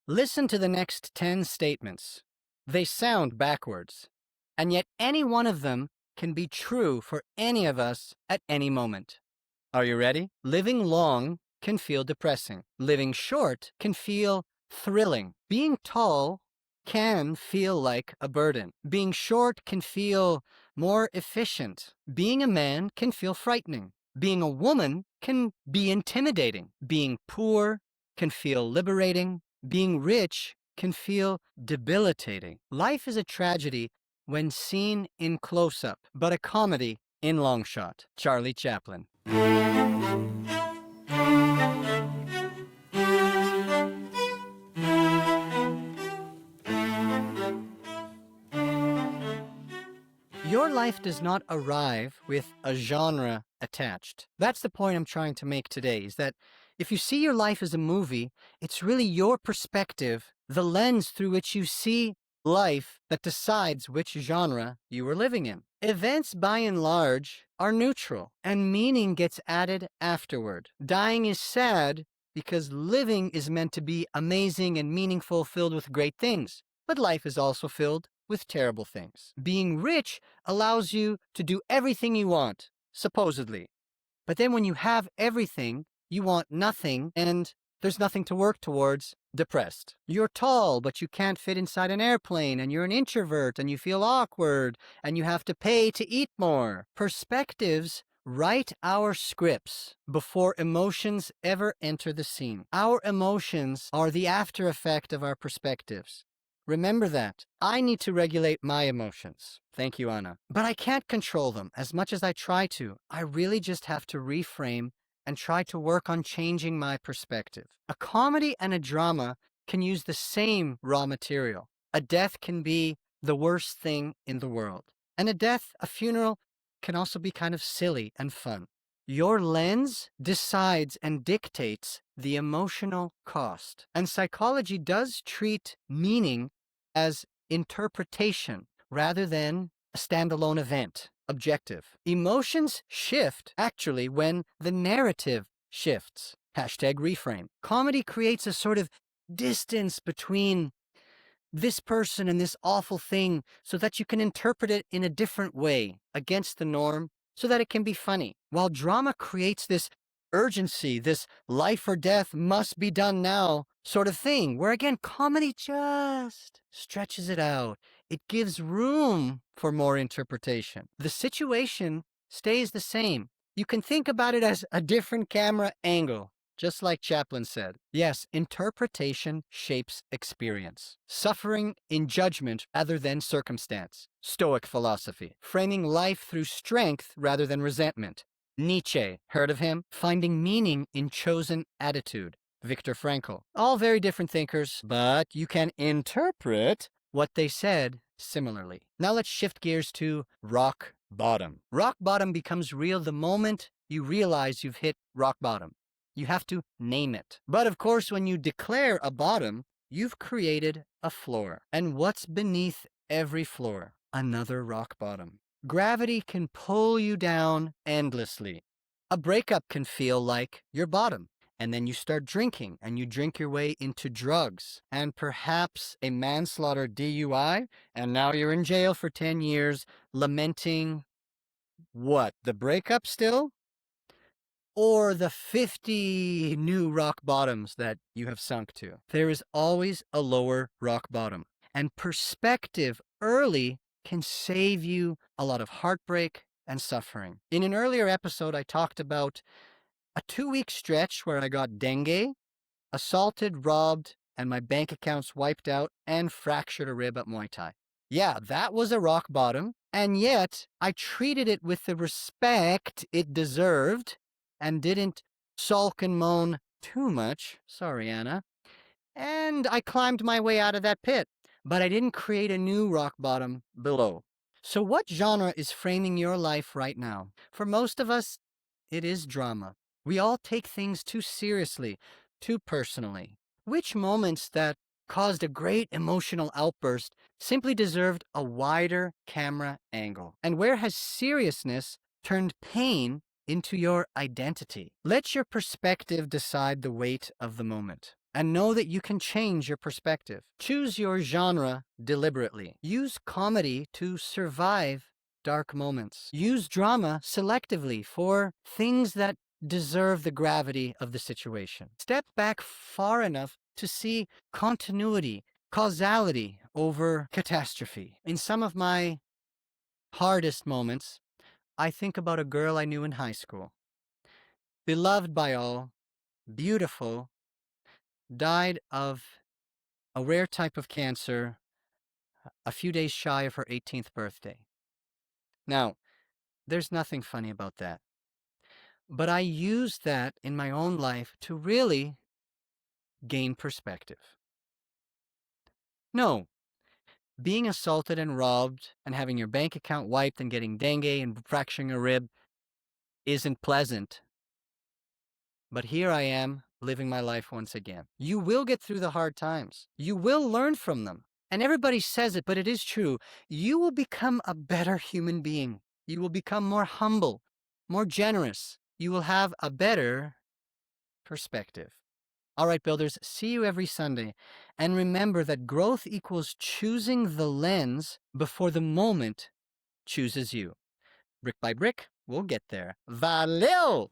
Listen to the next 10 statements. They sound backwards, and yet any one of them can be true for any of us at any moment. Are you ready? Living long can feel depressing. Living short can feel thrilling. Being tall can feel like a burden. Being short can feel more efficient. Being a man can feel frightening. Being a woman can be intimidating. Being poor can feel liberating. Being rich can feel debilitating. Life is a tragedy when seen in close-up, but a comedy in long shot. Charlie Chaplin. Your life does not arrive with a genre attached. That's the point I'm trying to make today, is that if you see your life as a movie, it's really your perspective, the lens through which you see life, that decides which genre you are living in. Events, by and large, are neutral, and meaning gets added afterward. Dying is sad because living is meant to be amazing and meaningful, filled with great things. But life is also filled with terrible things. Being rich allows you to do everything you want, supposedly. But then when you have everything, you want nothing, and there's nothing to work towards, depressed. You're tall, but you can't fit inside an airplane, and you're an introvert, and you feel awkward, and you have to pay to eat more. Perspectives write our scripts before emotions ever enter the scene. Our emotions are the after effect of our perspectives. Remember that. I need to regulate my emotions. Thank you, Anna. But I can't control them as much as I try to. I really just have to reframe and try to work on changing my perspective. A comedy and a drama can use the same raw material. A death can be the worst thing in the world. And a funeral, can also be kind of silly and fun. Your lens decides and dictates the emotional cost. And psychology does treat meaning as interpretation rather than a standalone event, objective. Emotions shift, actually, when the narrative shifts. Hashtag reframe. Comedy creates a sort of distance between this person and this awful thing so that you can interpret it in a different way, against the norm, so that it can be funny. While drama creates this urgency, this life or death must be done now sort of thing, where again, comedy just stretches it out. It gives room for more interpretation. The situation stays the same. You can think about it as a different camera angle, just like Chaplin said. Yes, interpretation shapes experience. Suffering in judgment rather than circumstance. Stoic philosophy. Framing life through strength rather than resentment. Nietzsche, heard of him? Finding meaning in chosen attitude. Viktor Frankl. All very different thinkers, but you can interpret what they said similarly. Now let's shift gears to rock bottom. Rock bottom becomes real the moment you realize you've hit rock bottom. You have to name it. But of course, when you declare a bottom, you've created a floor. And what's beneath every floor? Another rock bottom. Gravity can pull you down endlessly. A breakup can feel like your bottom. And then you start drinking, and you drink your way into drugs, and perhaps a manslaughter DUI, and now you're in jail for 10 years, lamenting what? The breakup still? Or the 50 new rock bottoms that you have sunk to. There is always a lower rock bottom. And perspective early can save you a lot of heartbreak and suffering. In an earlier episode, I talked about a 2-week stretch where I got dengue, assaulted, robbed, and my bank accounts wiped out, and fractured a rib at Muay Thai. Yeah, that was a rock bottom, and yet I treated it with the respect it deserved and didn't sulk and moan too much. Sorry, Anna. And I climbed my way out of that pit, but I didn't create a new rock bottom below. So what genre is framing your life right now? For most of us, it is drama. We all take things too seriously, too personally. Which moments that caused a great emotional outburst simply deserved a wider camera angle? And where has seriousness turned pain into your identity? Let your perspective decide the weight of the moment. and know that you can change your perspective. Choose your genre deliberately. Use comedy to survive dark moments. Use drama selectively for things that deserve the gravity of the situation. Step back far enough to see continuity, causality over catastrophe. In some of my hardest moments, I think about a girl I knew in high school. Beloved by all, beautiful, died of a rare type of cancer a few days shy of her 18th birthday. Now, there's nothing funny about that. But I used that in my own life to really gain perspective. No, being assaulted and robbed and having your bank account wiped and getting dengue and fracturing a rib isn't pleasant. But here I am, living my life once again. You will get through the hard times. You will learn from them. And everybody says it, but it is true. You will become a better human being. You will become more humble, more generous. You will have a better perspective. All right, builders, see you every Sunday. And remember that growth equals choosing the lens before the moment chooses you. Brick by brick, we'll get there. Valeu!